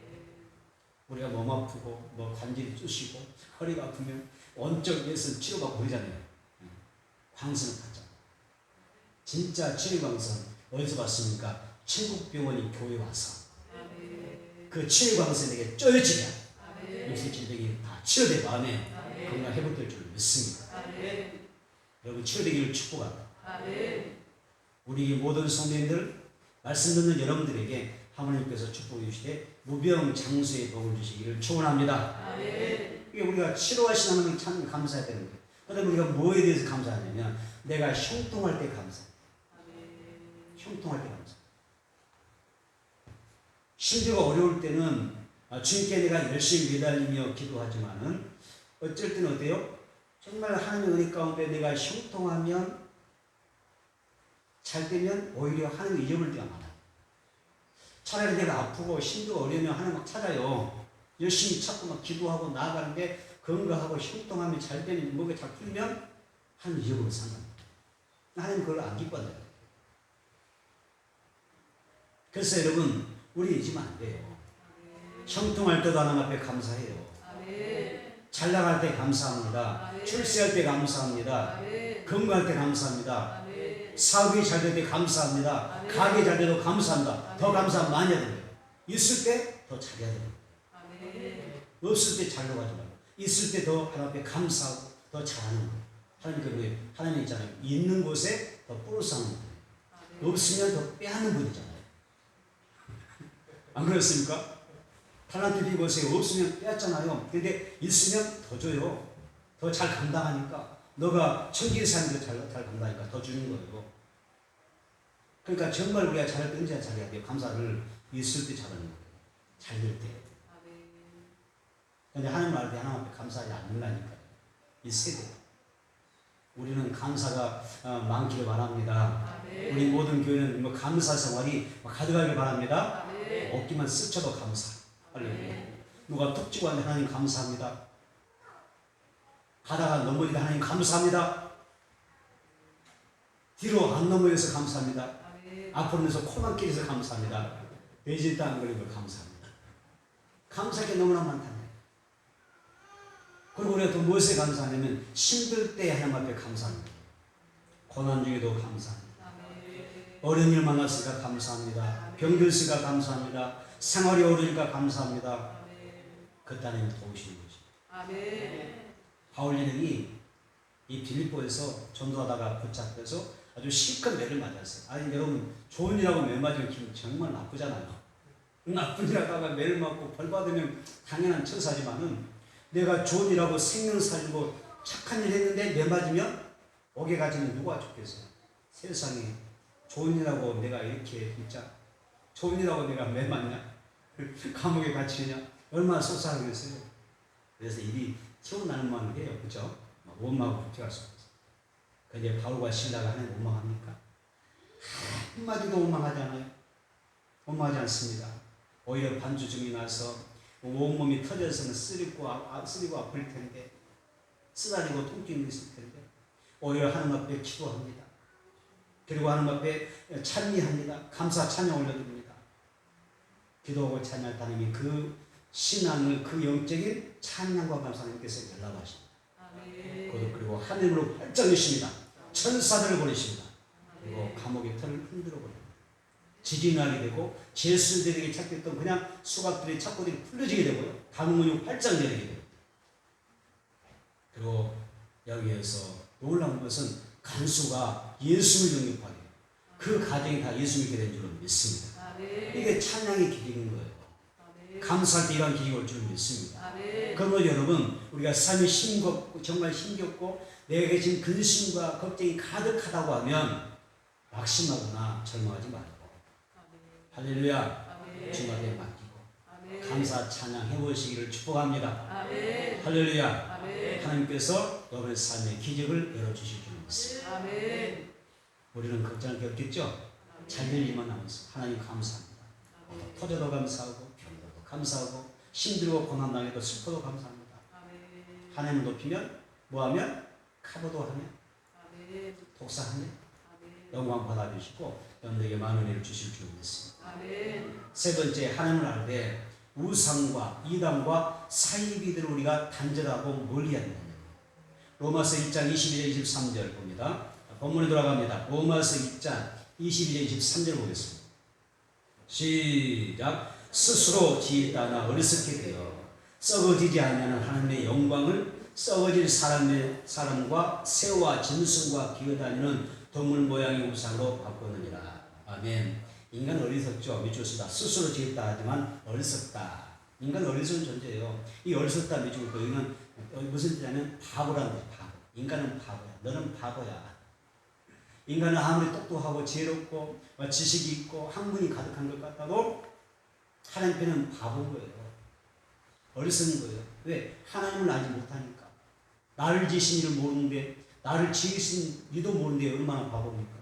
우리가 몸 아프고 뭐 관절이 쑤시고 허리가 아프면 원적 예수 치료받고 그러잖아요. 광선을 받잖아요. 진짜 치료 광선 어디서 받습니까? 천국병원이 교회 와서 아멘. 그 치료 광선에게 쪼여지면 아멘. 육체 질병이 다 치료되고 아멘. 아멘. 건강 회복될 줄 믿습니다. 아멘. 여러분 치료되기를 축복합니다. 아멘. 우리 모든 성도님들 말씀 듣는 여러분들에게 하나님께서 축복해 주시되 무병장수의 복을 주시기를 축원합니다. 아멘. 이게 우리가 치료하신 하나님을 참 감사해야 되는 거예요. 그다음에 우리가 뭐에 대해서 감사하냐면 내가 형통할 때 감사해요. 형통할 때 감사. 심지어가 어려울 때는 주님께 내가 열심히 매달리며 기도하지만은 어쩔 때는 어때요? 정말 하나님의 은혜 가운데 내가 형통하면 잘 되면 오히려 하나님을 잊어버릴 때가 많아요. 차라리 내가 아프고 힘들고 어려우면 하나님 막 찾아요. 열심히 찾고 막 기도하고 나아가는데 건강하고 형통하면 잘 되면 뭐가 잘 풀면 하나님 잊어버리고 산다. 하나님 그걸 안 기뻐한다. 그래서 여러분 우리 잊으면 안 돼요. 형통할 때도 하나님 앞에 감사해요. 아멘. 잘 나갈 때 감사합니다. 아멘. 출세할 때 감사합니다. 아멘. 건강할 때 감사합니다. 아멘. 사업이 잘 될 때 감사합니다. 아멘. 가게 잘 돼도 감사합니다. 아멘. 더 감사 많이 해야 돼요. 있을 때 더 잘해야 돼요. 아멘. 없을 때 잘로 가지 말고 있을 때 더 하나님 앞에 감사하고 더 잘하는 거예요. 하나님 하나님 있잖아요. 있는 곳에 더 뿔을 쌓는 거예요. 아멘. 없으면 더 빼앗는 분이잖아요. 안 그렇습니까? 탈란트 비고세 없으면 빼앗잖아요. 근데 있으면 더 줘요. 더 잘 감당하니까. 너가 천지에 사는 잘 감당하니까 더 주는 거예요. 그러니까 정말 우리가 잘할 때 언제 잘해야 돼요? 감사를 있을 때 잘하는 거예요. 잘 될 때. 아멘. 근데 하나님 알 때 하나님 앞에 감사하지 않는다니까요. 이 세대. 우리는 감사가 많기를 바랍니다. 아멘. 우리 모든 교회는 뭐 감사 생활이 가득하길 바랍니다. 아멘. 없기만 스쳐도 감사. 할렐루야. 아멘. 누가 뚝 지고 왔는데 하나님 감사합니다. 가다가 넘어지다 하나님 감사합니다. 뒤로 안 넘어져서 감사합니다. 아멘. 앞으로 내서 코만 끼려서 감사합니다. 돼지도 안 걸린 걸 감사합니다. 감사할 게 너무나 많다네. 그리고 우리가 또 무엇에 감사하냐면 힘들 때 하나님 앞에 감사합니다. 고난 중에도 감사합니다. 아멘. 어려운 일 만났으니까 감사합니다. 병들으니까 감사합니다. 생활이 어려우니까 감사합니다. 그 따님을 도우시는 거죠. 아멘. 바울 일행이 이 빌립보에서 전도하다가 붙잡혀서 아주 실컷 매를 맞았어요. 아니 여러분 좋은 일하고 매 맞으면 기분 정말 나쁘잖아요. 나쁜 일 하다가 매를 맞고 벌 받으면 당연한 처사지만은 내가 좋은 일하고 생명 살리고 착한 일 했는데 매 맞으면 옥에 갇히면 누가 좋겠어요? 세상에 좋은 일하고 내가 이렇게 진짜 좋은 일하고 내가 매 맞냐? 감옥에 갇히냐? 얼마나 속상하겠어요. 그래서 일이 튀어나올 만한 게요. 그죠? 원망하고 불평할 수 없어요. 근데 바울과 실라가 하나님 원망합니까? 한마디도 원망하지 않아요. 원망하지 않습니다. 오히려 반주증이 나서 온몸이 터져서는 쓰리고 아플 텐데 쓰다리고 통증이 있을 텐데 오히려 하나님 앞에 기도합니다. 그리고 하나님 앞에 찬미합니다. 감사 찬양 올려드립니다. 기도하고 찬양할 따님이 그 신앙을 그 영적인 찬양과 감사님께서 연락하십니다. 그리고 하늘으로 발전하십니다. 천사들을 보내십니다. 그리고 감옥의 털을 흔들어 버립니다. 지진이 나게 되고 제수들에게 찾겼던 그냥 수갑들이 착고들이 풀려지게 되고요. 감옥문이 활짝 열리게 됩니다. 그리고 여기에서 놀라운 것은 간수가 예수를 영접하게 돼요. 그 가정이 다 예수 믿게 된 줄은 믿습니다. 이게 찬양의 기적인 거예요. 감사할 때 이러한 기적이 올 줄 믿습니다. 그러면 여러분 우리가 삶이 힘겹고 정말 힘겹고 내가 계신 근심과 걱정이 가득하다고 하면 낙심하거나 절망하지 말고 할렐루야 주님께 맡기고 감사 찬양 해보시기를 축복합니다. 할렐루야 하나님께서 여러분의 삶의 기적을 열어주실 줄 믿습니다. 우리는 걱정할 게 없겠죠? 잘 될 일만 남았어. 하나님 감사합니다. 터져도 감사하고 병들어도 감사하고 힘들고 고난당해도 슬퍼도 감사합니다. 하나님을 높이면 뭐하면? 카보도 하면 독사하면 영광 받아주시고 여러분에게 많은 일을 주실 줄 믿습니다. 세 번째 하나님을 알 때 우상과 이단과 사이비들을 우리가 단절하고 멀리해야 된다. 로마서 1장 22절 23절 봅니다. 본문에 돌아갑니다. 로마서 1장 22절 23절 보겠습니다. 시작. 스스로 지혜다나 어리석게 되어 썩어지지 않는 하나님의 영광을 썩어질 사람과 새와 짐승과 기어다니는 동물 모양의 우상으로 바꾸느니라. 아멘. 인간 어리석죠. 미쳤습니다. 스스로 지었다 하지만 어리석다. 인간 어리석은 존재예요. 이 어리석다 미치고 이는 무슨 뜻이냐면 바보라는 거죠. 바보. 인간은 바보야. 너는 바보야. 인간은 아무리 똑똑하고 지혜롭고 지식이 있고 학문이 가득한 것 같아도 하나님께는 바보인 거예요. 어리석은 거예요. 왜? 하나님을 알지 못하니까. 나를 지으신 이를 모르는데 나를 지으신 이도 모르는데 얼마나 바보입니까?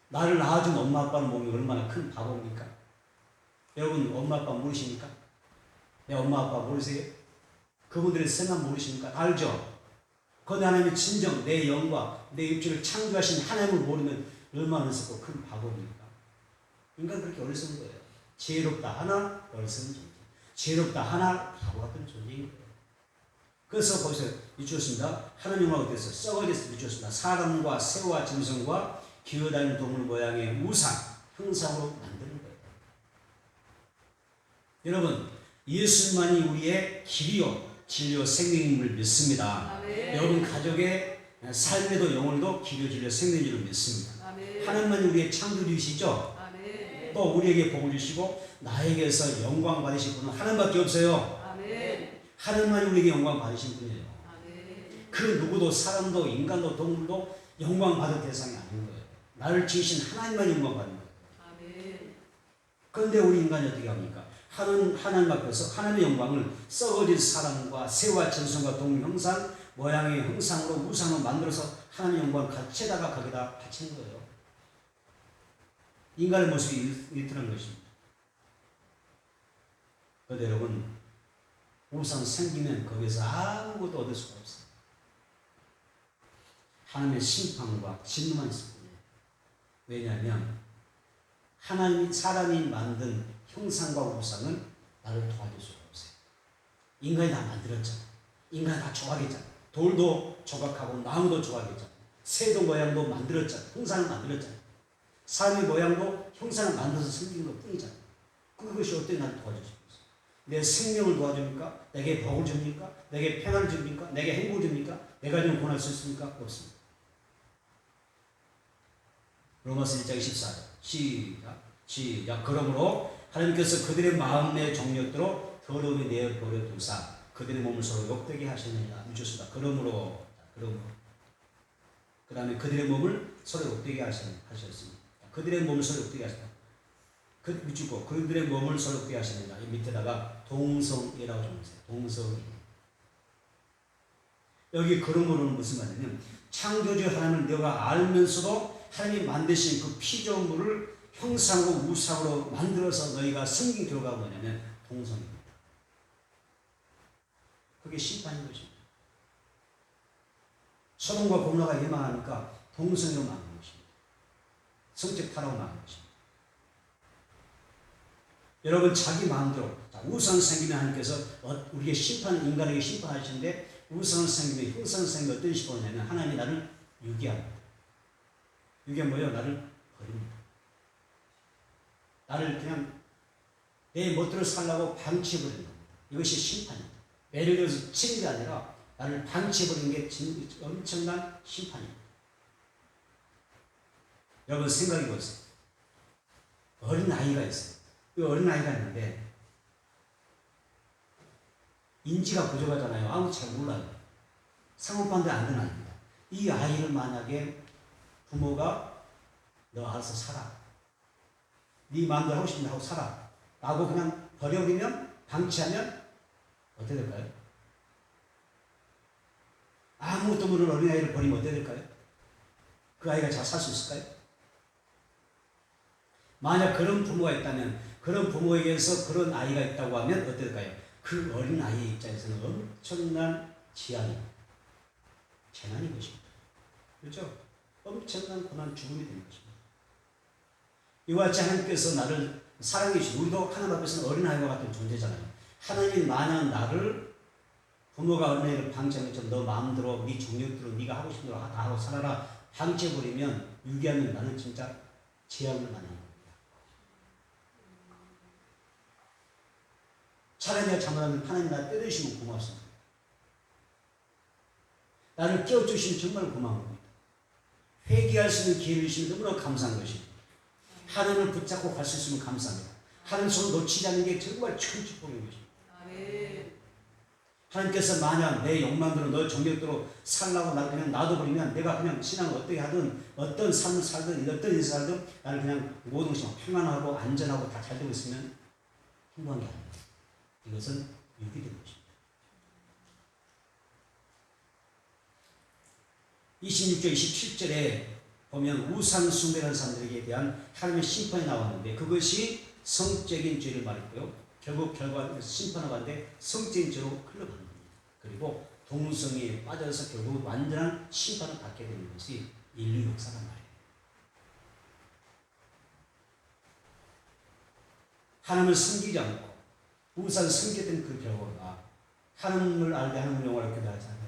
나를 낳아준 엄마 아빠는 몸이 얼마나 큰 바보입니까? 여러분 엄마 아빠 모르십니까? 내 엄마 아빠 모르세요? 그분들의 생각 모르십니까? 알죠? 그런데 하나님의 진정 내 영과 내 육체를 창조하신 하나님을 모르면 얼마나 어리석고 큰 바보입니까? 인간 그렇게 어리석은 거예요. 지혜롭다 하나 어리석은 존재, 지혜롭다 하나 바보 같은 존재인 거예요. 그래서 거기서 미쳤습니다. 하나님과 어땠어요? 썩어졌어 미쳤습니다. 사람과 새와 짐승과 기어다니는 동물 모양의 우상, 형상으로 만드는 거예요. 여러분, 예수만이 우리의 길이요, 진리요, 생명임을 믿습니다. 여러분 가족의 삶에도 영혼에도 길이요, 진리요, 생명임을 믿습니다. 하나님만이 우리의 창조주이시죠? 또 우리에게 복을 주시고 나에게서 영광 받으실 분은 하나님밖에 없어요. 하나님만이 우리에게 영광 받으신 분이에요. 그 누구도 사람도 인간도 동물도 영광 받을 대상이 아닌 거예요. 나를 지으신 하나님만 영광 받는 거예요. 그런데 우리 인간이 어떻게 합니까? 하나님 앞에서 하나님의 영광을 썩어질 사람과 새와 짐승과 동물 형상 모양의 형상으로 우상을 만들어서 하나님의 영광을 갖에다가 거기다 바치는 거예요. 인간의 모습이 이렇다는 것입니다. 그런데 여러분 우상 생기면 거기서 아무것도 얻을 수가 없어요. 하나님의 심판과 진노만 있을 뿐이에요. 왜냐하면 하나님이 사람이 만든 형상과 우상은 나를 도와줄 수가 없어요. 인간이 다 만들었잖아. 인간이 다 조각했잖아. 돌도 조각하고 나무도 조각했잖아. 새도 모양도 만들었잖아. 형상을 만들었잖아. 사람의 모양도 형상을 만들어서 생긴 것 뿐이잖아요. 그것이 어떻게 나를 도와주십니까? 내 생명을 도와줍니까? 내게 복을 줍니까? 내게 평안을 줍니까? 내게 행복을 줍니까? 내가 좀 권할 수 있습니까? 없습니다. 로마서 1장 24절 시작. 그러므로 하나님께서 그들의 마음의 정욕대로 더러움에 내어 버려 두사 그들의 몸을 서로 욕되게 하시느니라. 좋습니다. 그러므로 그 다음에 그들의 몸을 서로 욕되게 하셨습니다. 그들의 몸을 서로 욕되게 하셨다. 그들의 몸을 서로 욕되게 하시느니라. 이 밑에다가 동성애라고 적어주세요. 동성애. 여기 그러므로는 무슨 말이냐면 창조주 하나님을 너가 알면서도 하나님이 만드신 그 피조물을 형상으로 우상으로 만들어서 너희가 섬긴 결과가 뭐냐면 동성애입니다. 그게 심판인 것입니다. 소돔과 고모라가 예망하니까 동성애로 망한 것입니다. 성적 타락으로 망한 것입니다. 여러분 자기 마음대로 우상을 생기면 하나님께서 우리에게 인간에게 심판하시는데 우상을 생기면 형상을 생기면 어떤 식으로 하냐면 하나님이 나를 유기합니다. 유기하면 뭐예요? 나를 버립니다. 나를 그냥 내 멋대로 살라고 방치해버리는 겁니다. 이것이 심판입니다. 예를 들어서 치는 게 아니라 나를 방치해버리는 게 엄청난 심판입니다. 여러분 생각해 보세요. 어린 아이가 있어요. 이 어린 아이가 있는데 인지가 부족하잖아요. 아무 잘 몰라요. 상업반대 안 되는 아이입니다. 이 아이를 만약에 부모가 너 알아서 살아. 네 마음대로 하고 싶은 데 하고 살아. 라고 그냥 버려버리면 방치하면 어떻게 될까요? 아무것도 모르는 어린아이를 버리면 어떻게 될까요? 그 아이가 잘 살 수 있을까요? 만약 그런 부모가 있다면 그런 부모에게서 그런 아이가 있다고 하면 어떻게 될까요? 그 어린아이의 입장에서는 엄청난 재앙이 재난인 것입니다. 그렇죠? 엄청난 고난 죽음이 되는 것입니다. 이와 같이 하나님께서 나를 사랑해 주시고 우리도 하나님 앞에서는 어린아이와 같은 존재잖아요. 하나님 마냥 나를 부모가 어린아이를 방치하는 것처럼 너 마음대로 네 정욕대로 네가 하고 싶은 대로 다 하고 살아라 방치해버리면 유기하면 나는 진짜 재앙을 만나는 겁니다. 차라리 내가 잘못하면 하나님 나 때려주시면 고맙습니다. 나를 깨워주시면 정말 고마운 겁니다. 회개할 수 있는 기회를 주시면 너무나 감사한 것입니다. 하나님을 붙잡고 갈 수 있으면 감사합니다. 하나님 손을 놓치지 않는 게 정말 큰 축복인 것입니다. 하나님께서 만약 내 욕망대로 너 정욕대로 살라고 나를 그냥 놔둬버리면 내가 그냥 신앙을 어떻게 하든 어떤 삶을 살든 어떤 인생을 살든 나를 그냥 모든 것이 평안하고 안전하고 다 잘 되고 있으면 행복한 게 아닙니다. 이것은 유기된 것입니다. 26절 27절에 보면 우상 숭배하는 사람들에게 대한 하나님의 심판이 나왔는데 그것이 성적인 죄를 말했고요. 결국 심판을 받는데 성적인 죄로 흘러가는 겁니다. 그리고 동성애에 빠져서 결국 완전한 심판을 받게 되는 것이 인류 역사란 말이에요. 하나님을 섬기지 않고 우상을 섬겼던 그 결과가 하나님을 알되 하나님을 영원하게 교배하지 않고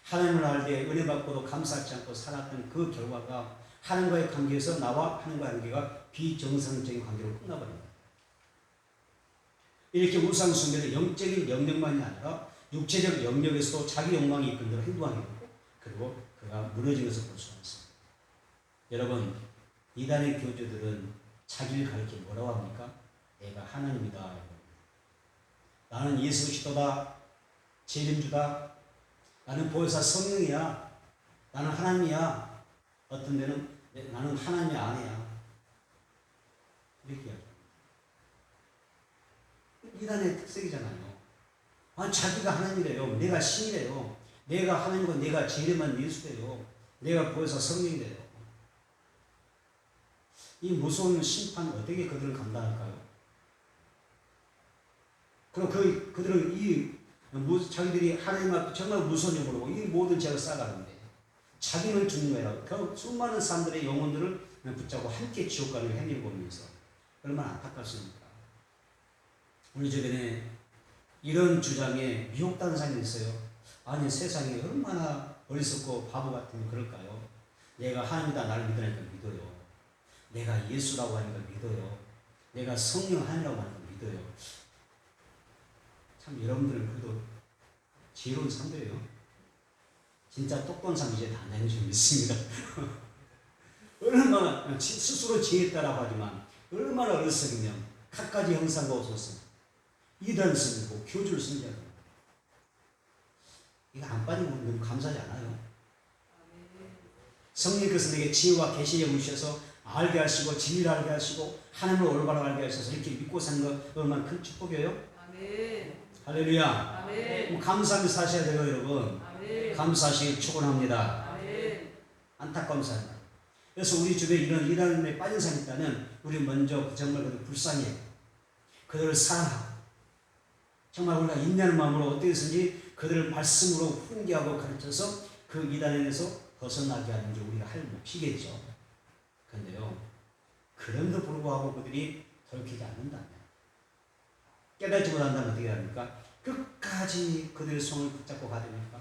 하나님을 알되 은혜 받고도 감사하지 않고 살았던 그 결과가 하나님과의 관계에서 나와 하나님과의 관계가 비정상적인 관계로 끝나버립니다. 이렇게 우상 숭배는 영적인 영역만이 아니라 육체적 영역에서도 자기 욕망이 이끈 대로 행동하게 되고 그리고 그가 무너지는 것을 볼 수가 있습니다. 여러분 이단의 교주들은 자기를 가리켜 뭐라고 합니까? 내가 하나님이다. 나는 예수 그리스도다. 재림주다. 나는 보혜사 성령이야. 나는 하나님이야. 어떤 데는 나는 하나님의 아내야. 이렇게 이야기합니다. 이단의 특색이잖아요. 아니, 자기가 하나님이래요. 내가 신이래요. 내가 하나님과 내가 재림한 예수래요. 내가 보혜사 성령이래요. 이 무서운 심판 어떻게 그들을 감당할까요? 그럼 그들은 자기들이 하나님 앞에 정말 무서운 영으로 이 모든 죄를 쌓아가는데 자기는 죽는 거라고 그 수많은 사람들의 영혼들을 붙잡고 함께 지옥 가는 행위를 보면서 얼마나 안타깝습니까? 우리 주변에 이런 주장에 미혹당한 사람이 있어요. 아니 세상에 얼마나 어리석고 바보 같으면 그럴까요? 내가 하나님이다 나를 믿으니까 믿어요. 내가 예수라고 하는 걸 믿어요. 내가 성령 하나님이라고 하는 걸 믿어요. 참 여러분들은 그래도 지혜로운 상대예요. 진짜 똑똑한 사람 이제 다 나는 줄 믿습니다. 얼마나 스스로 지혜있다라고 하지만 얼마나 어리석으면 갖가지 형상과 없어서 이단 쓰고 교주를 섬기하고 이거 안 빠지면 너무 감사하지 않아요? 성령께서 내게 지혜와 계시를 주셔서 알게 하시고 진리를 알게 하시고 하나님을 올바로 알게 하셔서 이렇게 믿고 사는 것 얼마나 큰 축복이에요? 아멘. 할렐루야. 아멘. 감사하며 사셔야 돼요, 여러분. 아멘. 감사하시기 축원합니다. 아멘. 안타까운 사람. 그래서 우리 주변에 이런 이단에 빠진 사람이 있다면 우리 먼저 정말 그들 불쌍해. 그들을 사랑하고 정말 우리가 인내하는 마음으로 어떻게든지 그들을 말씀으로 훈계하고 가르쳐서 그 이단에서 벗어나게 하는 게 우리가 할 몫이겠죠. 그런데요, 그럼에도 불구하고 그들이 돌이키지 않는다면, 깨닫지 못한다면 어떻게 합니까? 끝까지 그들의 손을 붙잡고 가야 됩니까?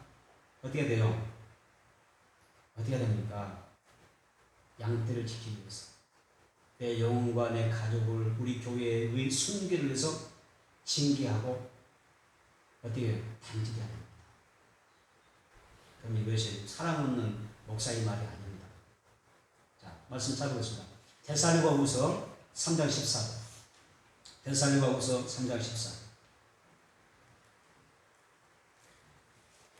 어떻게 돼요? 어떻게 됩니까? 양떼를 지키기 위해서 내 영혼과 내 가족을 우리 교회의 순결을 위해서 징계하고 어떻게 해요? 단지게 하는 겁니다. 그럼 이것이 사랑 없는 목사의 말이 아닙니다. 자, 말씀 찾아보겠습니다. 데살로니가후서 3장 14절. 데살로니가후서 3장 14절.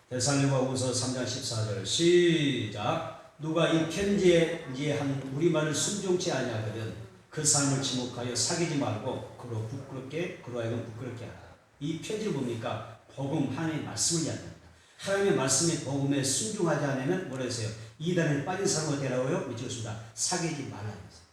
데살로니가후서 3장 14절 시작. 누가 이 편지에 한 우리말을 순종치 아니하거든 그 사람을 지목하여 사귀지 말고 그로 하여금 부끄럽게 하라. 이 편지를 봅니까? 복음 하나님의 말씀을 이야기합니다. 하나님의 말씀의 복음에 순종하지 않으면 뭐라 했어요? 이단에 빠진 사람은 되라고요? 미쳤습니다. 사귀지 말라 했어요.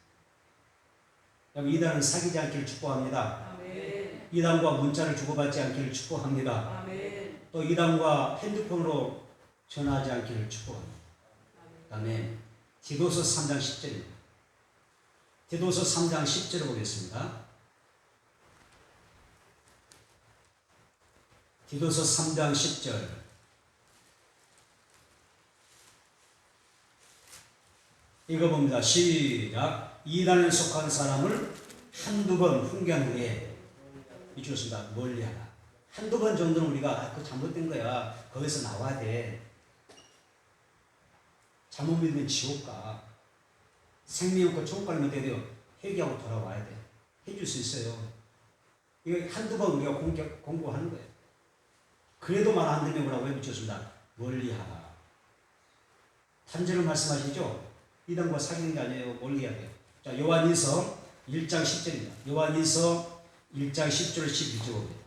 그럼 이단은 사귀지 않기를 축복합니다. 아멘. 이단과 문자를 주고받지 않기를 축복합니다. 아멘. 또 이단과 핸드폰으로 전화하지 않기를 축복합니다. 다음에 디도서 3장 10절입니다. 디도서 3장 10절을 보겠습니다. 디도서 3장 10절. 이거 봅니다. 시작. 이단에 속한 사람을 한두 번 훈계한 후에 미쳤습니다. 멀리하라. 한두 번 정도는 우리가 그거 잘못된 거야. 거기서 나와야 돼. 잘못 믿으면 지옥 가. 생명 없고 천국 가려면 어떻게 돼요? 회개하고 돌아와야 돼. 해줄 수 있어요. 이거 한두 번 우리가 공부하는 거예요. 그래도 말 안 되면 뭐라고 해붙였습니다. 멀리하라. 단절을 말씀하시죠? 이단과 사귀는 게 아니에요. 멀리해야 돼요. 자, 요한일서 1장 10절입니다. 요한일서 1장 10절 12절 봅니다.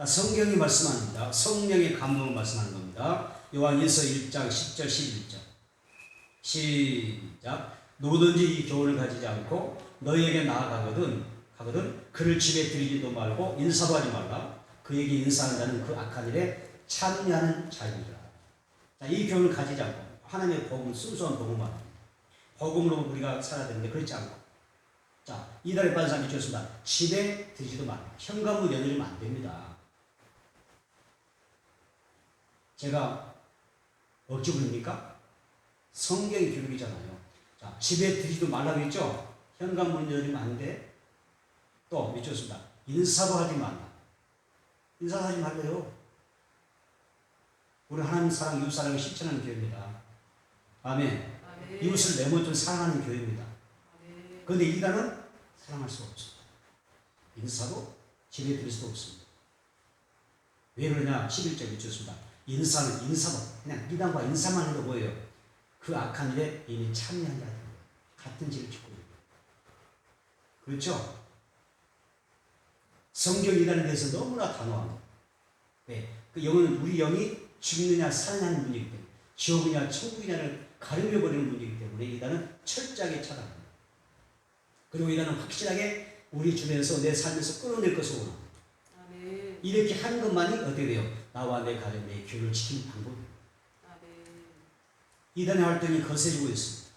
성경이 말씀합니다. 성령의 감동을 말씀하는 겁니다. 요한일서 1장 10절 11절 시작. 누구든지 이 교훈을 가지지 않고 너희에게 나아가거든 그를 집에 들이지도 말고 인사도 하지 말라. 그에게 인사하는 자는 그 악한 일에 참여하는 자이니라. 자, 이 교훈을 가지지 않고 하나님의 복음, 순수한 복음만 복음으로 우리가 살아야 되는데 그렇지 않고, 자, 이달에 빠진 사람이 좋습니다. 집에 들이지도 말라. 현관문 열리면 안 됩니다. 제가 억지 부립니까? 성경의 교육이잖아요. 자, 집에 들이지도 말라고 했죠? 현관문 열리면 안 돼. 또 미쳤습니다. 인사도 하지 말라. 인사도 하지 말래요. 우리 하나님 사랑, 이웃 사랑을 실천하는 교회입니다. 아멘. 아멘. 이웃을 내모좀 사랑하는 교회입니다. 아멘. 그런데 이단은 사랑할 수가 없습니다. 인사도 집에 들일 수도 없습니다. 왜 그러냐? 11절 미쳤습니다. 인사는 인사도 그냥 이단과 인사만 해도 뭐예요? 그 악한 일에 이미 참여한 자들 같은 죄를 짓고 있는 거예요. 그렇죠? 성경 이단에 대해서 너무나 단호합니다. 왜? 그 영은 우리 영이 죽느냐 살아나는 분이기 때문에 지옥이냐 천국이냐를 가려버리는 분이기 때문에 이단은 철저하게 차단합니다. 그리고 이단은 확실하게 우리 주변에서 내 삶에서 끌어낼 것을 원합니다. 아멘. 이렇게 하는 것만이 어떻게 돼요? 나와 내 가족, 내 교회를 지키는 방법입니다. 아멘. 이단의 활동이 거세지고 있습니다.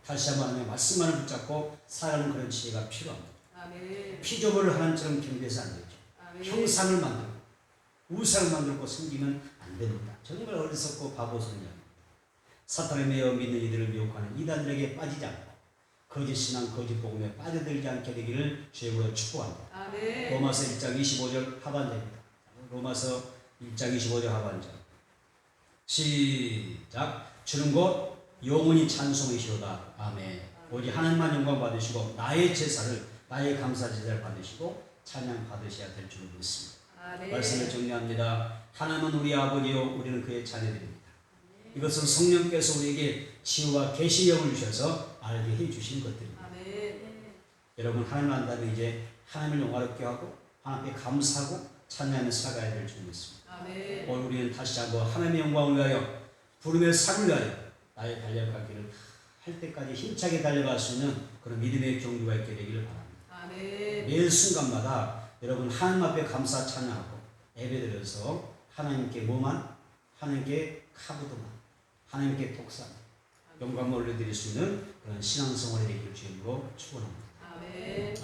다시 한번 하나님의 말씀만을 붙잡고 살아가는 그런 지혜가 필요합니다. 아멘. 피조물을 하나님처럼 경배해서 안 되죠. 아멘. 형상을 만들고 우상을 만들고 섬기면 안 안 됩니다. 정말 어리석고 바보 소년. 사탄에 매여 믿는 이들을 미혹하는 이단들에게 빠지지 않고 거짓 신앙, 거짓 복음에 빠져들지 않게 되기를 주님으로 축복합니다. 아멘. 로마서 1장 25절 하반절입니다. 로마서 1장 25절 하반절. 시작. 주는 곧 영원히 찬송이시로다. 아멘. 오직 하나님만 영광 받으시고 나의 제사를, 나의 감사 제사를 받으시고 찬양 받으셔야 될 줄 믿습니다. 아멘. 말씀을 정리합니다. 하나님은 우리 아버지요, 우리는 그의 자녀들입니다. 이것은 성령께서 우리에게 지혜와 계시력을 주셔서 알게 해주신 것들입니다. 아멘. 여러분, 하나님을 안다면 이제 하나님을 영화롭게 하고 하나님께 감사하고 찬양하며 살아가야 될 줄 믿습니다. 아멘. 오늘 우리는 다시 한번 하나님의 영광을 위하여 부름의 상을 위하여 나의 달려갈 길을 할 때까지 힘차게 달려갈 수 있는 그런 믿음의 경주가 있게 되기를 바랍니다. 아멘. 매일 순간마다 여러분 하나님 앞에 감사 찬양하고 예배드려서 하나님께 뭐만? 하나님께 카브도만, 하나님께 독산, 영광을 올려드릴 수 있는 그런 신앙생활이 되기를 주님으로 축원합니다.